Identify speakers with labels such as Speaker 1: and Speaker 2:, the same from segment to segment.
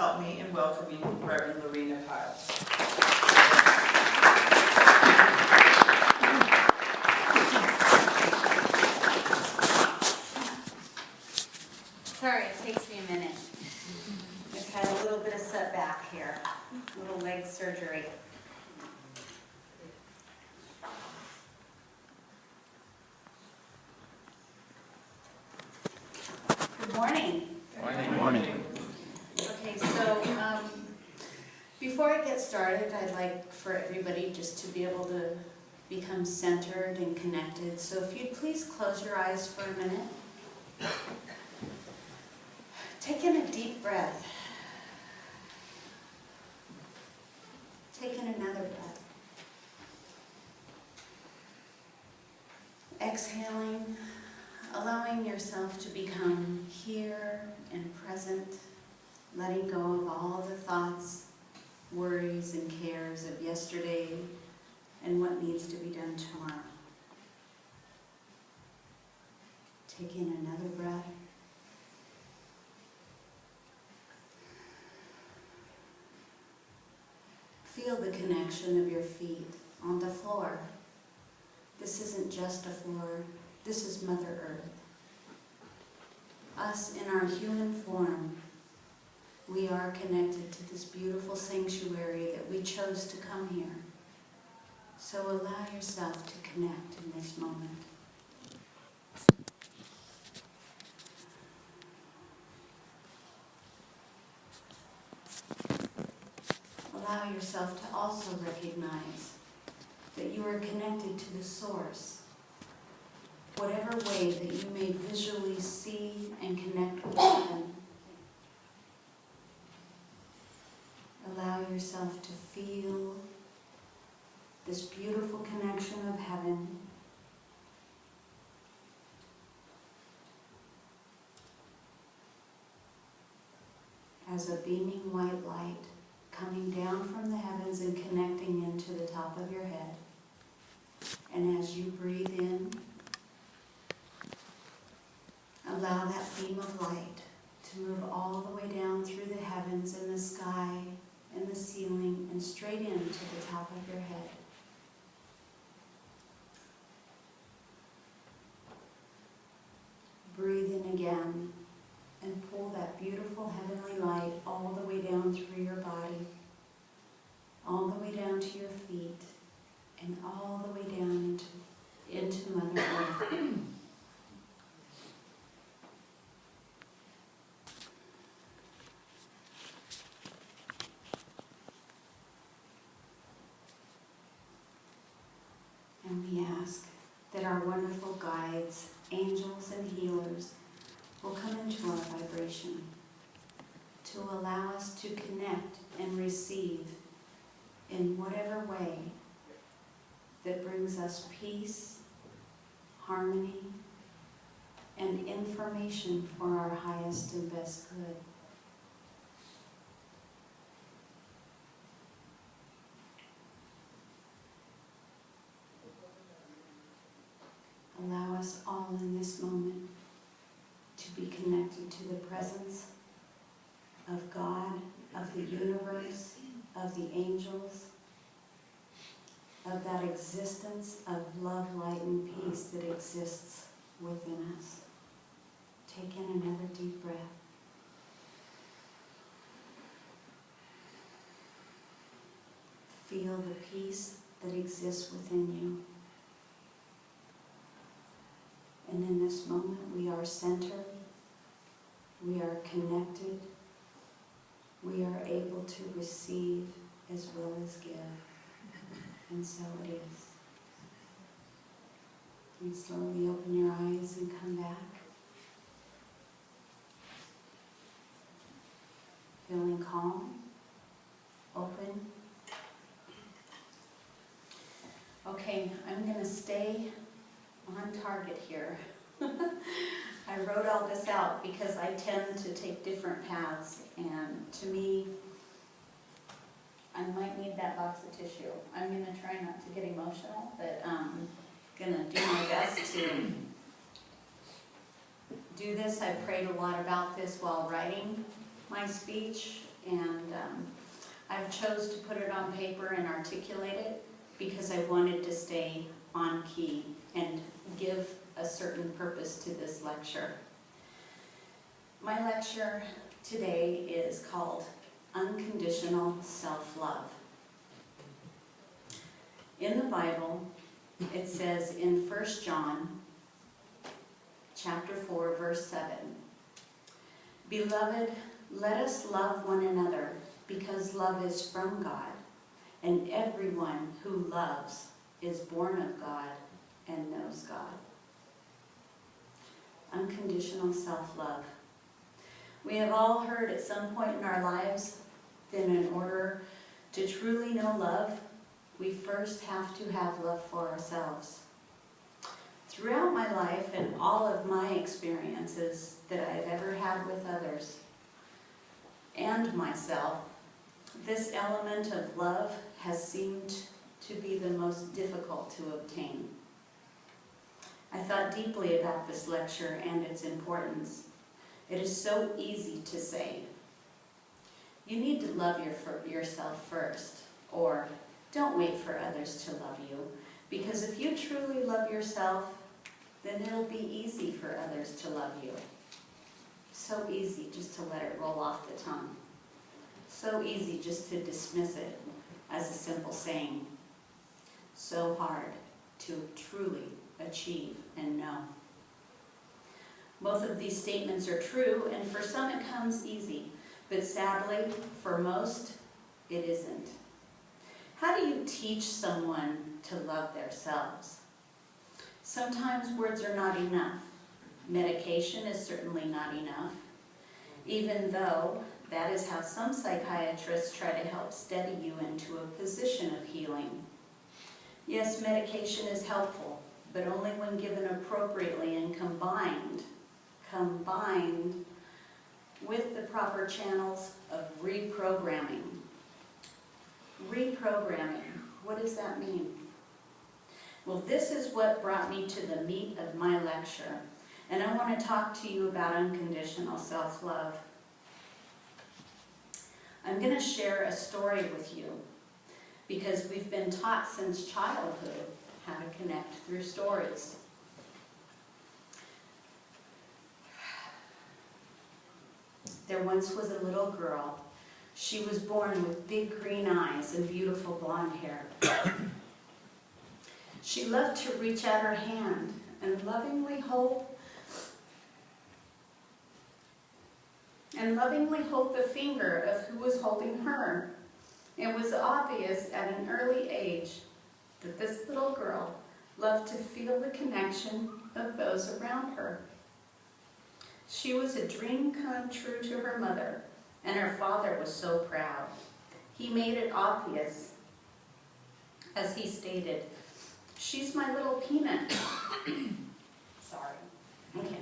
Speaker 1: help me in welcoming Reverend Lorina Pyle.
Speaker 2: Sorry, it takes me a minute. Just had a little bit of setback here, little leg surgery. Good morning.
Speaker 3: Good morning.
Speaker 2: Okay, so before I get started, I'd like for everybody just to be able to become centered and connected. So if you'd please close your eyes for a minute. Take in a deep breath. Take in another breath. Exhaling, allowing yourself to become here and present, letting go of all the thoughts, worries, and cares of yesterday and what needs to be done tomorrow. Take in another breath. Feel the connection of your feet on the floor. This isn't just a floor, this is Mother Earth. Us in our human form, we are connected to this beautiful sanctuary that we chose to come here. So allow yourself to connect in this moment. Allow yourself to also recognize that you are connected to the source. Whatever way that you may visually see and connect with heaven, allow yourself to feel this beautiful connection of heaven as a beaming white light coming down from the heavens and connecting into the top of your head. And as you breathe in, allow that beam of light to move all the way down through the heavens and the sky and the ceiling and straight into the top of your head. Breathe in again and pull that beautiful heavenly light all the way down through your body, all the way down to your feet, and all the way down into Mother Earth. And we ask that our wonderful guides, angels and healers, will come into our vibration to allow us to connect and receive in whatever way that brings us peace, harmony, and information for our highest and best good. Allow us all in this moment to be connected to the presence of God, of the universe, of the angels, of that existence of love, light, and peace that exists within us. Take in another deep breath. Feel the peace that exists within you. And in this moment, we are centered, we are connected, we are able to receive as well as give. And so it is. And slowly open your eyes and come back. Feeling calm, open. Okay, I'm going to stay on target here. I wrote all this out because I tend to take different paths, and to me, I might need that box of tissue. I'm going to try not to get emotional, but I'm going to do my best to do this. I prayed a lot about this while writing my speech, and I've chose to put it on paper and articulate it because I wanted to stay on key and give a certain purpose to this lecture. My lecture today is called Unconditional Self-Love. In the Bible, it says in 1 John chapter 4, verse 7, "Beloved, let us love one another, because love is from God, and everyone who loves is born of God and knows God." Unconditional self-love. We have all heard at some point in our lives that in order to truly know love, we first have to have love for ourselves. Throughout my life and all of my experiences that I've ever had with others and myself, this element of love has seemed to be the most difficult to obtain. I thought deeply about this lecture and its importance. It is so easy to say, you need to love yourself first, or don't wait for others to love you, because if you truly love yourself, then it'll be easy for others to love you. So easy just to let it roll off the tongue. So easy just to dismiss it as a simple saying. So hard to truly achieve and know. Both of these statements are true, and for some it comes easy, but sadly, for most, it isn't. How do you teach someone to love themselves? Sometimes words are not enough. Medication is certainly not enough, even though that is how some psychiatrists try to help steady you into a position of healing. Yes, medication is helpful, but only when given appropriately and combined with the proper channels of reprogramming. Reprogramming, what does that mean? Well, this is what brought me to the meat of my lecture, and I want to talk to you about unconditional self-love. I'm going to share a story with you, because we've been taught since childhood how to connect through stories. There once was a little girl. She was born with big green eyes and beautiful blonde hair. She loved to reach out her hand and lovingly hold the finger of who was holding her. It was obvious at an early age that this little girl loved to feel the connection of those around her. She was a dream come true to her mother, and her father was so proud. He made it obvious, as he stated, "She's my little peanut." Sorry. Okay.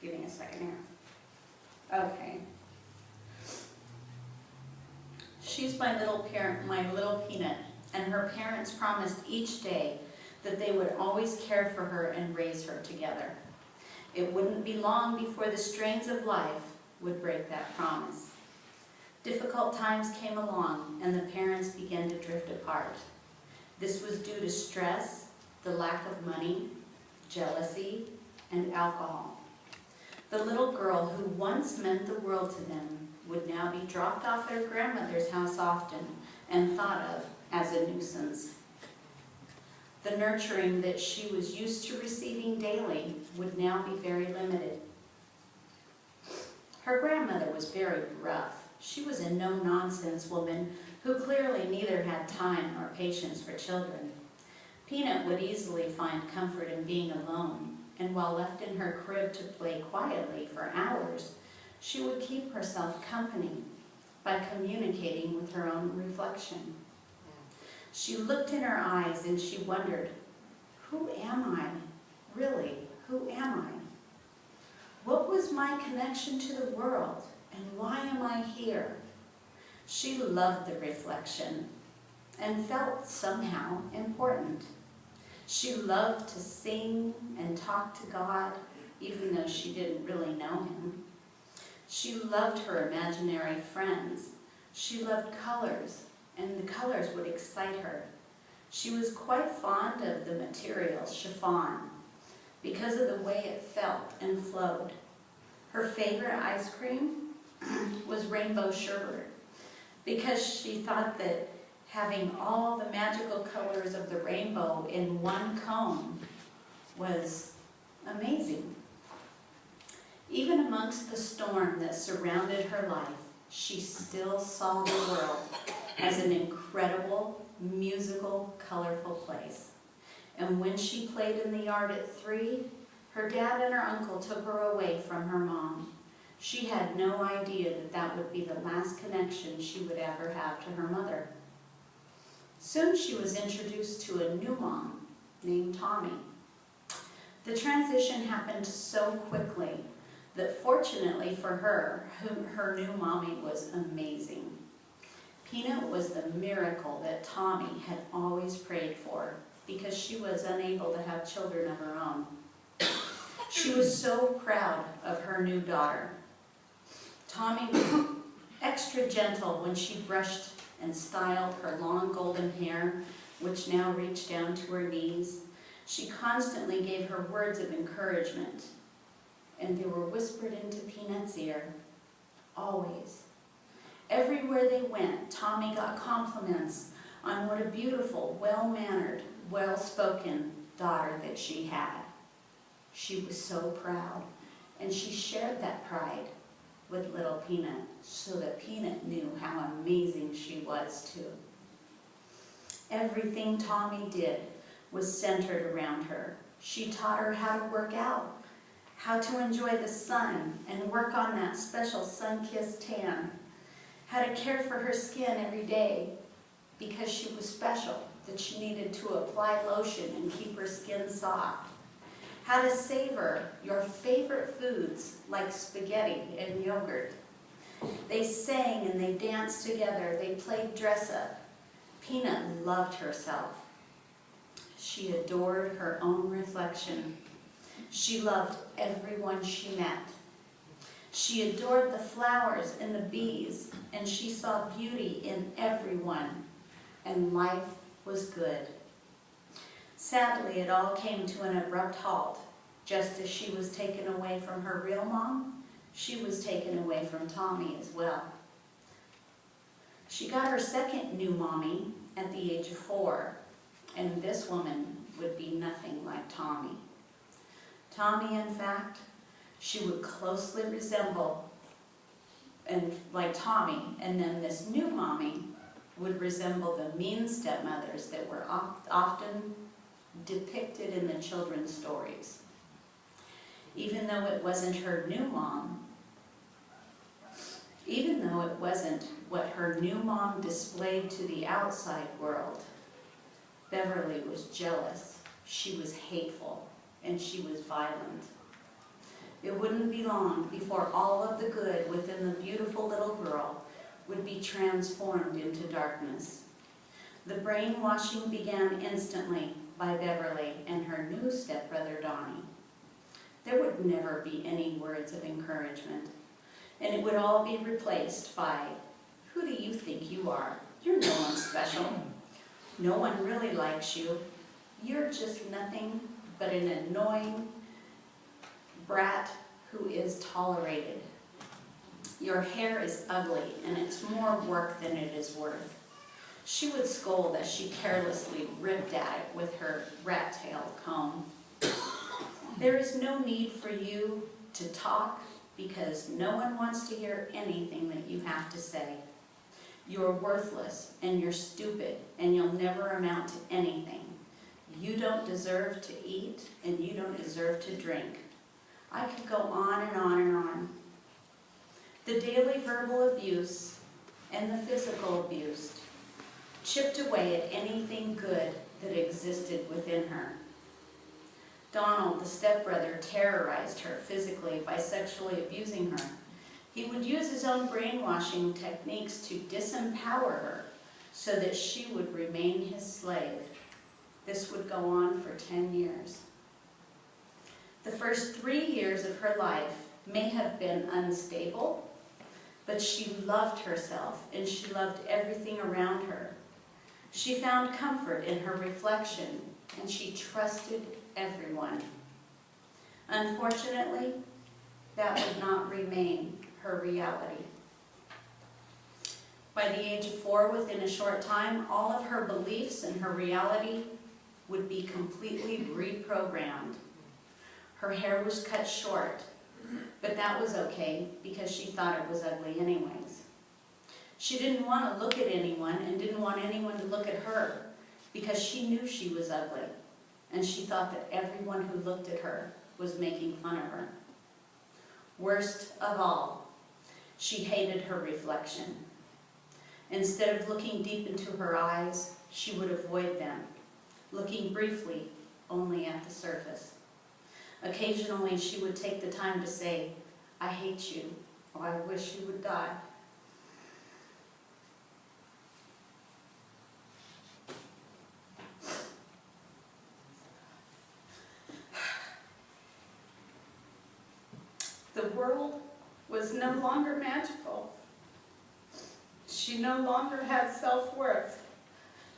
Speaker 2: Give me a second here. Okay. "She's my little peanut," and her parents promised each day that they would always care for her and raise her together. It wouldn't be long before the strains of life would break that promise. Difficult times came along, and the parents began to drift apart. This was due to stress, the lack of money, jealousy, and alcohol. The little girl who once meant the world to them would now be dropped off at her grandmother's house often and thought of as a nuisance. The nurturing that she was used to receiving daily would now be very limited. Her grandmother was very rough. She was a no-nonsense woman who clearly neither had time nor patience for children. Peanut would easily find comfort in being alone, and while left in her crib to play quietly for hours, she would keep herself company by communicating with her own reflection. She looked in her eyes and she wondered, who am I? Really, who am I? What was my connection to the world, and why am I here? She loved the reflection and felt somehow important. She loved to sing and talk to God, even though she didn't really know him. She loved her imaginary friends, She loved colors, and the colors would excite her. She was quite fond of the material chiffon because of the way it felt and flowed. Her favorite ice cream was rainbow sherbet because she thought that having all the magical colors of the rainbow in one cone was amazing. Even amongst the storm that surrounded her life, she still saw the world as an incredible, musical, colorful place. And when she played in the yard at 3, her dad and her uncle took her away from her mom. She had no idea that that would be the last connection she would ever have to her mother. Soon she was introduced to a new mom named Tommy. The transition happened so quickly that fortunately for her, her new mommy was amazing. Peanut was the miracle that Tommy had always prayed for because she was unable to have children of her own. She was so proud of her new daughter. Tommy was extra gentle when she brushed and styled her long golden hair, which now reached down to her knees. She constantly gave her words of encouragement, and they were whispered into Peanut's ear, always. Everywhere they went, Tommy got compliments on what a beautiful, well-mannered, well-spoken daughter that she had. She was so proud, and she shared that pride with little Peanut so that Peanut knew how amazing she was too. Everything Tommy did was centered around her. She taught her how to work out, how to enjoy the sun and work on that special sun-kissed tan, how to care for her skin every day because she was special, that she needed to apply lotion and keep her skin soft, how to savor your favorite foods like spaghetti and yogurt. They sang and they danced together. They played dress-up. Peanut loved herself. She adored her own reflection. She loved everyone she met. She adored the flowers and the bees, and she saw beauty in everyone, and life was good. Sadly, it all came to an abrupt halt. Just as she was taken away from her real mom, she was taken away from Tommy as well. She got her second new mommy at the age of 4, and this woman would be nothing like Tommy. Tommy, in fact, she would closely resemble like Tommy, and then this new mommy would resemble the mean stepmothers that were often depicted in the children's stories. Even though it wasn't her new mom, even though it wasn't what her new mom displayed to the outside world, Beverly was jealous, she was hateful, and she was violent. It wouldn't be long before all of the good within the beautiful little girl would be transformed into darkness. The brainwashing began instantly by Beverly and her new stepbrother Donnie. There would never be any words of encouragement, and it would all be replaced by, "Who do you think you are? You're no one special. No one really likes you. You're just nothing but an annoying brat who is tolerated. Your hair is ugly, and it's more work than it is worth." She would scold as she carelessly ripped at it with her rat-tailed comb. "There is no need for you to talk because no one wants to hear anything that you have to say. You're worthless and you're stupid and you'll never amount to anything. You don't deserve to eat and you don't deserve to drink." I could go on and on and on. The daily verbal abuse and the physical abuse chipped away at anything good that existed within her. Donald, the stepbrother, terrorized her physically by sexually abusing her. He would use his own brainwashing techniques to disempower her so that she would remain his slave. This would go on for 10 years. The first 3 years of her life may have been unstable, but she loved herself and she loved everything around her. She found comfort in her reflection and she trusted everyone. Unfortunately, that would not remain her reality. By the age of 4, within a short time, all of her beliefs and her reality would be completely reprogrammed. Her hair was cut short, but that was okay because she thought it was ugly anyways. She didn't want to look at anyone and didn't want anyone to look at her because she knew she was ugly, and she thought that everyone who looked at her was making fun of her. Worst of all, she hated her reflection. Instead of looking deep into her eyes, she would avoid them, looking briefly only at the surface. Occasionally, she would take the time to say, "I hate you," or "I wish you would die." The world was no longer magical. She no longer had self-worth,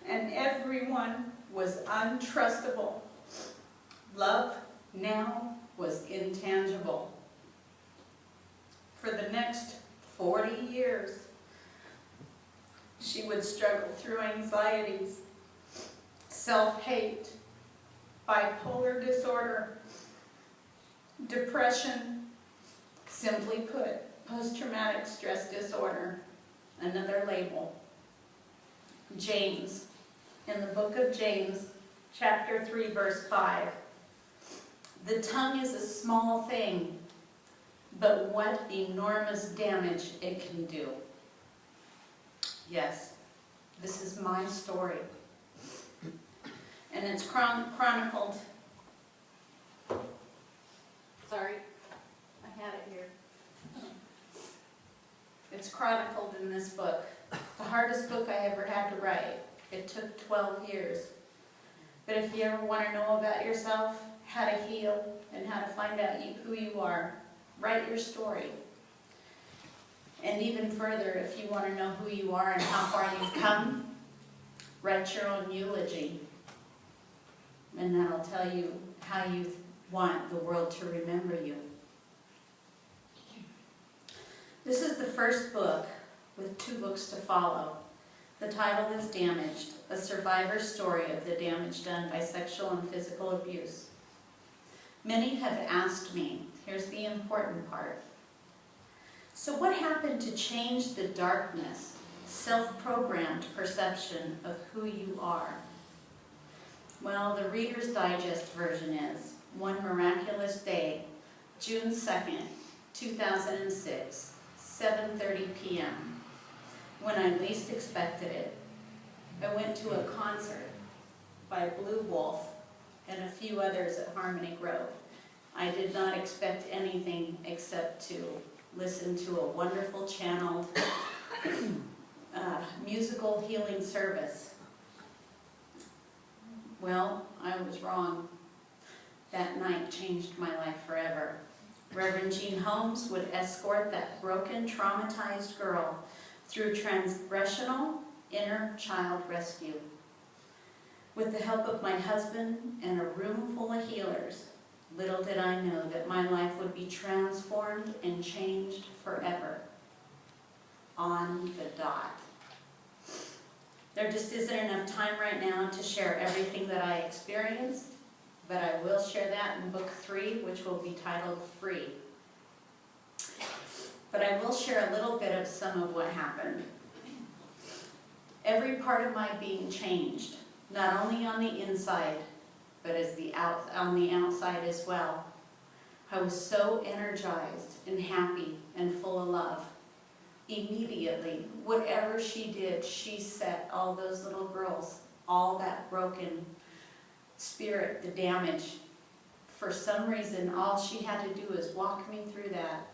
Speaker 2: and everyone was untrustable. Love now was intangible. For the next 40 years, she would struggle through anxieties, self-hate, bipolar disorder, depression, simply put, post-traumatic stress disorder, another label. James, in the book of James, chapter 3, verse 5, "The tongue is a small thing, but what enormous damage it can do." Yes, this is my story. And it's chronicled. Sorry, I had it here. It's chronicled in this book. The hardest book I ever had to write. It took 12 years. But if you ever want to know about yourself, how to heal, and how to find out who you are, write your story. And even further, if you want to know who you are and how far you've come, write your own eulogy. And that'll tell you how you want the world to remember you. This is the first book with 2 books to follow. The title is Damaged, a survivor's story of the damage done by sexual and physical abuse. Many have asked me, here's the important part, so what happened to change the darkness, self-programmed perception of who you are? Well, the Reader's Digest version is, one miraculous day, June 2nd, 2006, 7:30 p.m., when I least expected it. I went to a concert by Blue Wolf and a few others at Harmony Grove. I did not expect anything except to listen to a wonderful channeled musical healing service. Well, I was wrong. That night changed my life forever. Reverend Jean Holmes would escort that broken, traumatized girl through transgressional inner child rescue. With the help of my husband and a room full of healers, little did I know that my life would be transformed and changed forever. On the dot. There just isn't enough time right now to share everything that I experienced, but I will share that in book 3, which will be titled Free. But I will share a little bit of some of what happened. Every part of my being changed, not only on the inside, but on the outside as well. I was so energized and happy and full of love. Immediately, whatever she did, she set all those little girls, all that broken spirit, the damage. For some reason, all she had to do was walk me through that,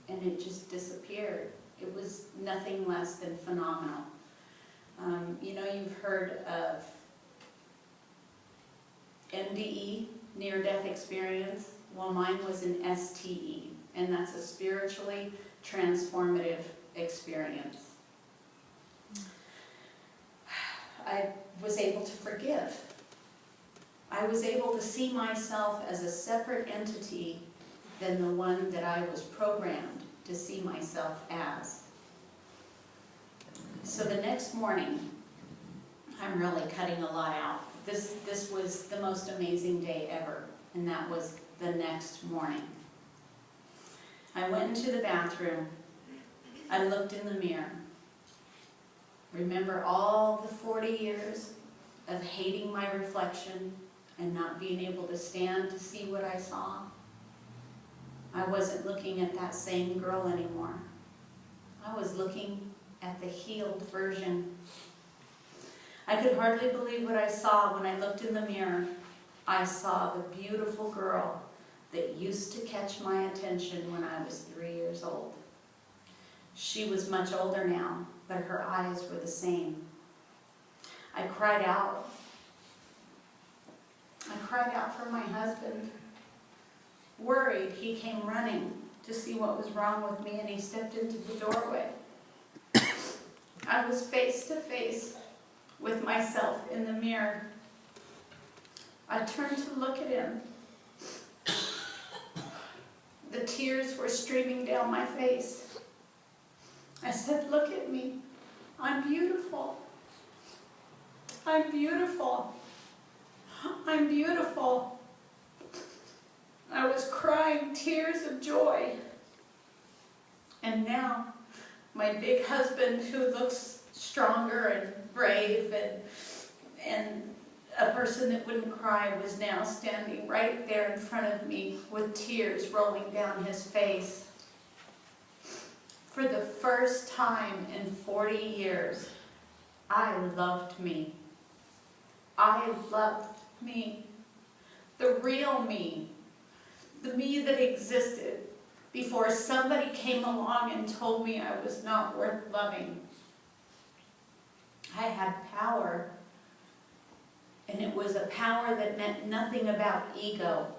Speaker 2: and it just disappeared. It was nothing less than phenomenal. You know, you've heard of NDE, near-death experience. Well, mine was an STE, and that's a spiritually transformative experience. I was able to forgive. I was able to see myself as a separate entity than the one that I was programmed to see myself as. So the next morning, I'm really cutting a lot out. This was the most amazing day ever, and that was the next morning. I went into the bathroom. I looked in the mirror. Remember all the 40 years of hating my reflection and not being able to stand to see what I saw? I wasn't looking at that same girl anymore. I was looking at the healed version. I could hardly believe what I saw when I looked in the mirror. I saw the beautiful girl that used to catch my attention when I was 3 years old. She was much older now, but her eyes were the same. I cried out. I cried out for my husband. Worried, he came running to see what was wrong with me, and he stepped into the doorway. I was face to face with myself in the mirror. I turned to look at him. The tears were streaming down my face. I said, "Look at me. I'm beautiful. I'm beautiful. I'm beautiful." I was crying tears of joy. And now, my big husband, who looks stronger and brave and a person that wouldn't cry, was now standing right there in front of me with tears rolling down his face. For the first time in 40 years, I loved me. I loved me. The real me. The me that existed before somebody came along and told me I was not worth loving. I had power. And it was a power that meant nothing about ego.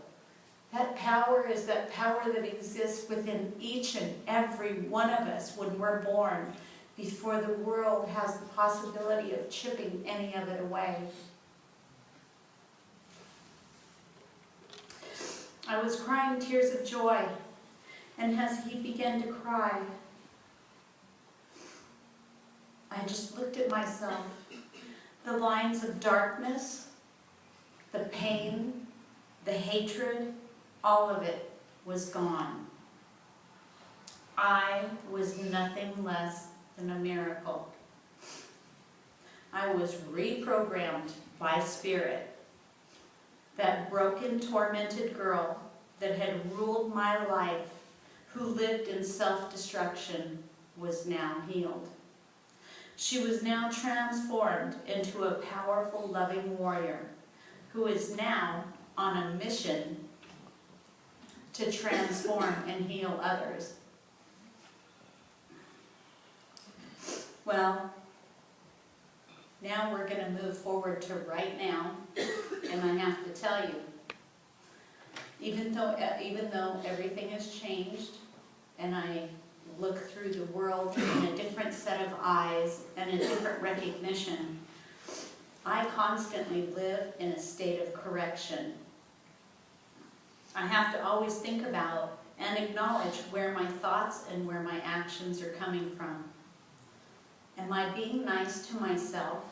Speaker 2: That power is that power that exists within each and every one of us when we're born, before the world has the possibility of chipping any of it away. I was crying tears of joy, and as he began to cry, I just looked at myself. The lines of darkness, the pain, the hatred, all of it was gone. I was nothing less than a miracle. I was reprogrammed by Spirit. That broken, tormented girl that had ruled my life, who lived in self-destruction, was now healed. She was now transformed into a powerful, loving warrior who is now on a mission to transform and heal others. Well, now we're going to move forward to right now, and I have to tell you, even though everything has changed, and I look through the world in a different set of eyes and a different recognition, I constantly live in a state of correction. I have to always think about and acknowledge where my thoughts and where my actions are coming from. Am I being nice to myself?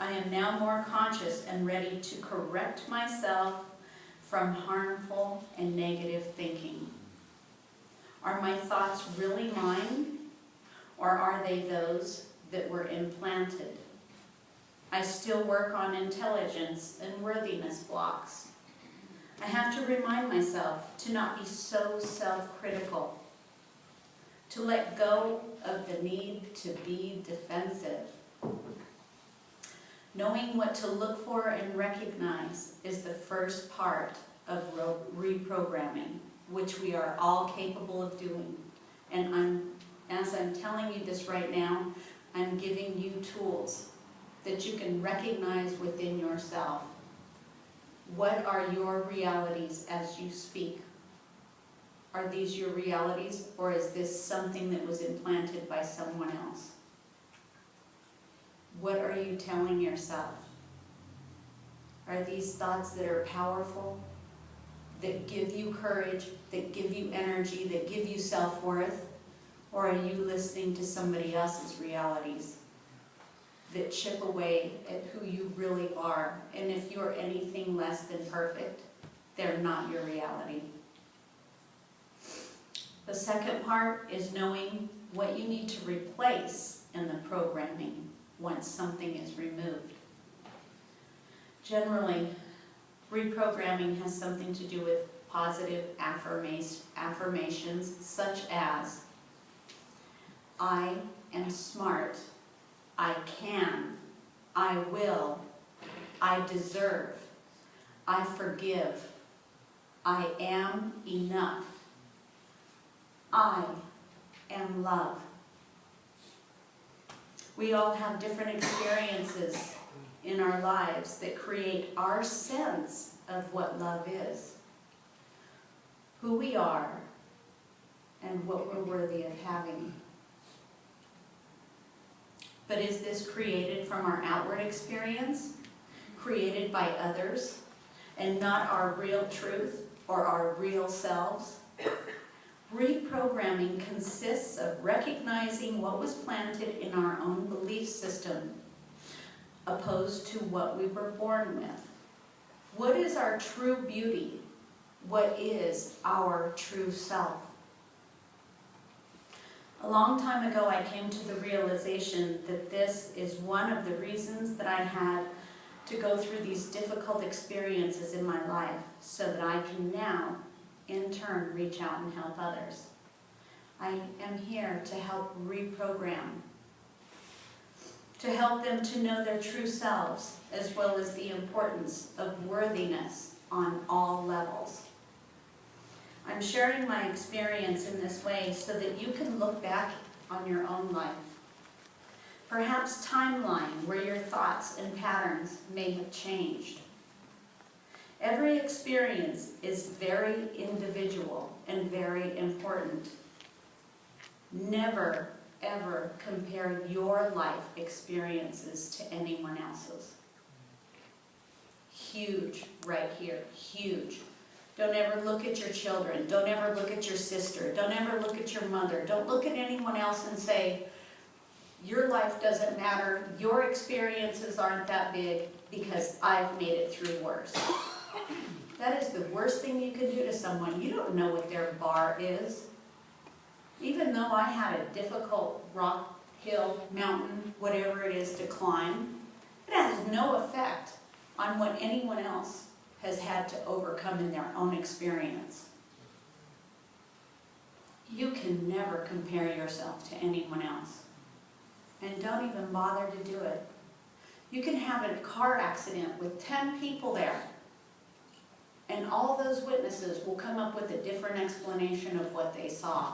Speaker 2: I am now more conscious and ready to correct myself from harmful and negative thinking. Are my thoughts really mine, or are they those that were implanted? I still work on intelligence and worthiness blocks. I have to remind myself to not be so self-critical, to let go of the need to be defensive. Knowing what to look for and recognize is the first part of reprogramming, which we are all capable of doing. And as I'm telling you this right now, I'm giving you tools that you can recognize within yourself. What are your realities as you speak? Are these your realities, or is this something that was implanted by someone else? What are you telling yourself? Are these thoughts that are powerful, that give you courage, that give you energy, that give you self-worth? Or are you listening to somebody else's realities that chip away at who you really are? And if you're anything less than perfect, they're not your reality. The second part is knowing what you need to replace in the programming once something is removed. Generally, reprogramming has something to do with positive affirmations such as, I am smart, I can, I will, I deserve, I forgive, I am enough, I am love. We all have different experiences in our lives that create our sense of what love is, who we are, and what we're worthy of having. But is this created from our outward experience, created by others, and not our real truth or our real selves? Reprogramming consists of recognizing what was planted in our own belief system, opposed to what we were born with. What is our true beauty? What is our true self? A long time ago, I came to the realization that this is one of the reasons that I had to go through these difficult experiences in my life, so that I can now, in turn, reach out and help others. I am here to help reprogram, to help them to know their true selves, as well as the importance of worthiness on all levels. I'm sharing my experience in this way so that you can look back on your own life. Perhaps timeline where your thoughts and patterns may have changed. Every experience is very individual and very important. Never, ever compare your life experiences to anyone else's. Huge right here, huge. Don't ever look at your children. Don't ever look at your sister. Don't ever look at your mother. Don't look at anyone else and say, your life doesn't matter, your experiences aren't that big because I've made it through worse. That is the worst thing you can do to someone. You don't know what their bar is. Even though I had a difficult rock, hill, mountain, whatever it is to climb, it has no effect on what anyone else has had to overcome in their own experience. You can never compare yourself to anyone else. And don't even bother to do it. You can have a car accident with 10 people there, and all those witnesses will come up with a different explanation of what they saw.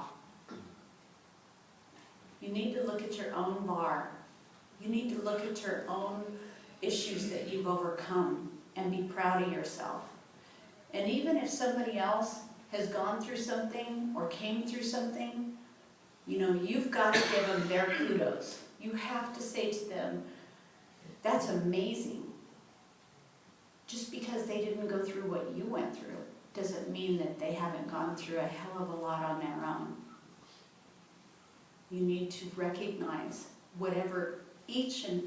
Speaker 2: You need to look at your own bar. You need to look at your own issues that you've overcome and be proud of yourself. And even if somebody else has gone through something or came through something, you know, you've got to give them their kudos. You have to say to them, that's amazing. Just because they didn't go through what you went through doesn't mean that they haven't gone through a hell of a lot on their own. You need to recognize whatever each and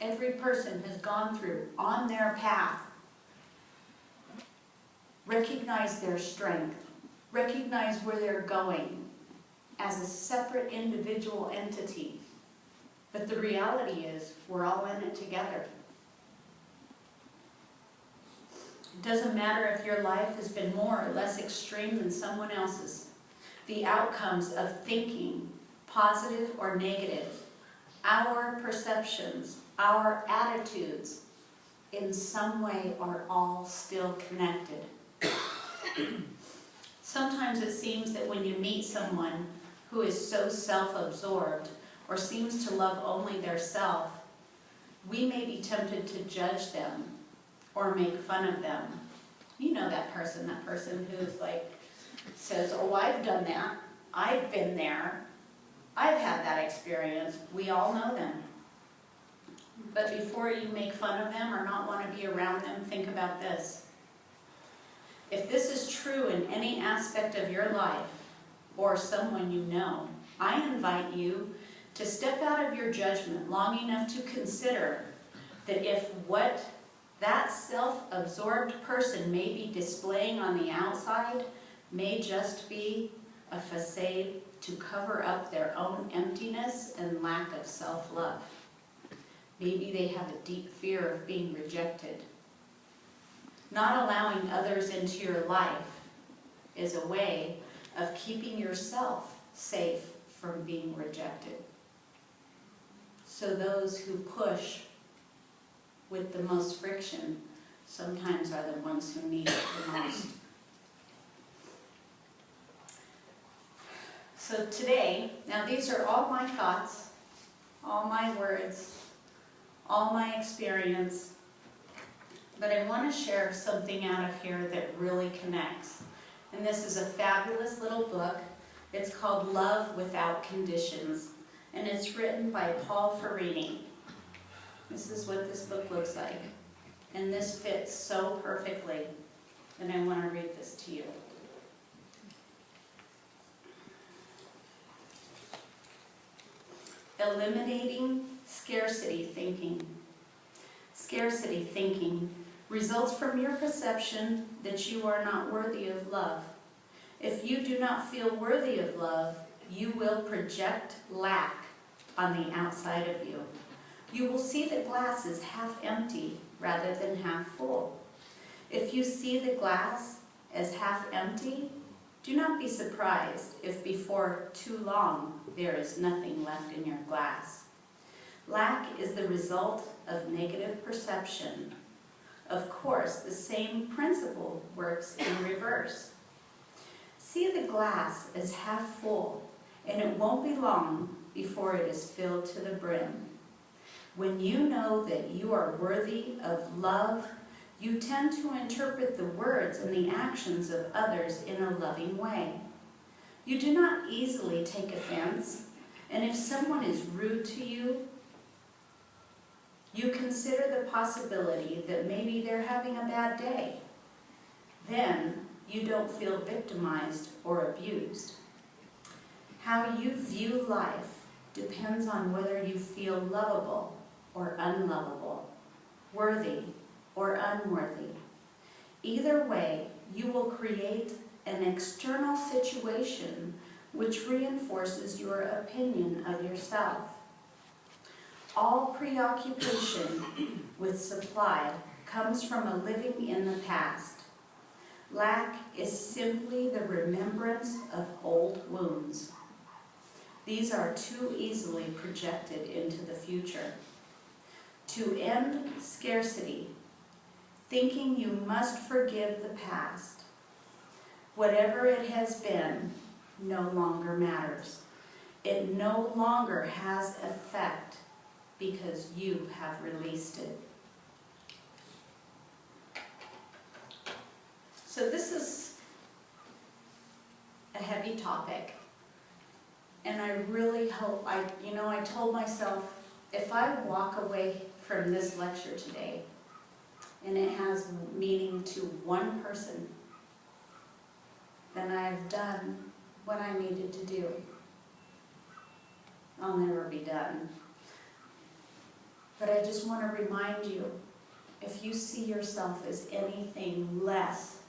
Speaker 2: every person has gone through on their path. Recognize their strength. Recognize where they're going as a separate individual entity. But the reality is, we're all in it together. It doesn't matter if your life has been more or less extreme than someone else's. The outcomes of thinking, positive or negative, our perceptions, our attitudes, in some way are all still connected. Sometimes it seems that when you meet someone who is so self-absorbed or seems to love only their self, we may be tempted to judge them or make fun of them. You know that person who's like
Speaker 3: says, oh, I've done that. I've been there. I've had that experience. We all know them. But before you make fun of them or not want to be around them, think about this. If this is true in any aspect of your life or someone you know, I invite you to step out of your judgment long enough to consider that if what that self-absorbed person may be displaying on the outside may just be a facade to cover up their own emptiness and lack of self-love. Maybe they have a deep fear of being rejected. Not allowing others into your life is a way of keeping yourself safe from being rejected. So those who push with the most friction sometimes are the ones who need it the most. So today, now these are all my thoughts, all my words, all my experience, but I want to share something out of here that really connects. And this is a fabulous little book. It's called Love Without Conditions, and it's written by Paul Ferrini. This is what this book looks like, and this fits so perfectly, and I want to read this to you. Eliminating scarcity thinking. Scarcity thinking results from your perception that you are not worthy of love. If you do not feel worthy of love, you will project lack on the outside of you. You will see the glass as half empty rather than half full. If you see the glass as half empty, do not be surprised if before too long there is nothing left in your glass. Lack is the result of negative perception. Of course, the same principle works in reverse. See the glass as half full, and it won't be long before it is filled to the brim. When you know that you are worthy of love, you tend to interpret the words and the actions of others in a loving way. You do not easily take offense, and if someone is rude to you, you consider the possibility that maybe they're having a bad day. Then you don't feel victimized or abused. How you view life depends on whether you feel lovable or unlovable, worthy or unworthy. Either way, you will create an external situation which reinforces your opinion of yourself. All preoccupation with supply comes from a living in the past. Lack is simply the remembrance of old wounds. These are too easily projected into the future. To end scarcity, thinking you must forgive the past. Whatever it has been no longer matters. It no longer has effect because you have released it. So this is a heavy topic, and I really hope, I told myself, if I walk away from this lecture today, and it has meaning to one person, then I've done what I needed to do. I'll never be done. But I just want to remind you, if you see yourself as anything less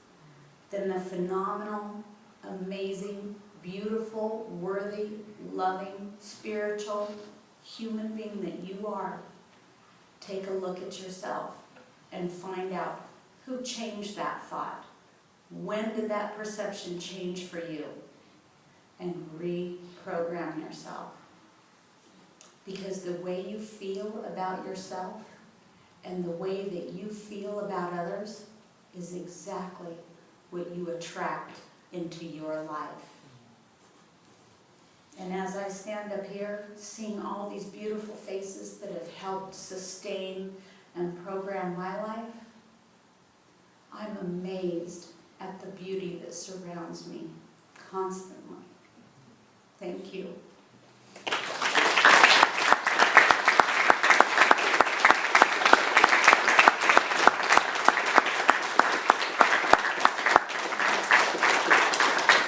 Speaker 3: than the phenomenal, amazing, beautiful, worthy, loving, spiritual human being that you are, take a look at yourself and find out who changed that thought. When did that perception change for you? And reprogram yourself. Because the way you feel about yourself and the way that you feel about others is exactly what you attract into your life. And as I stand up here, seeing all these beautiful faces that have helped sustain and program my life, I'm amazed at the beauty that surrounds me
Speaker 2: constantly. Thank you.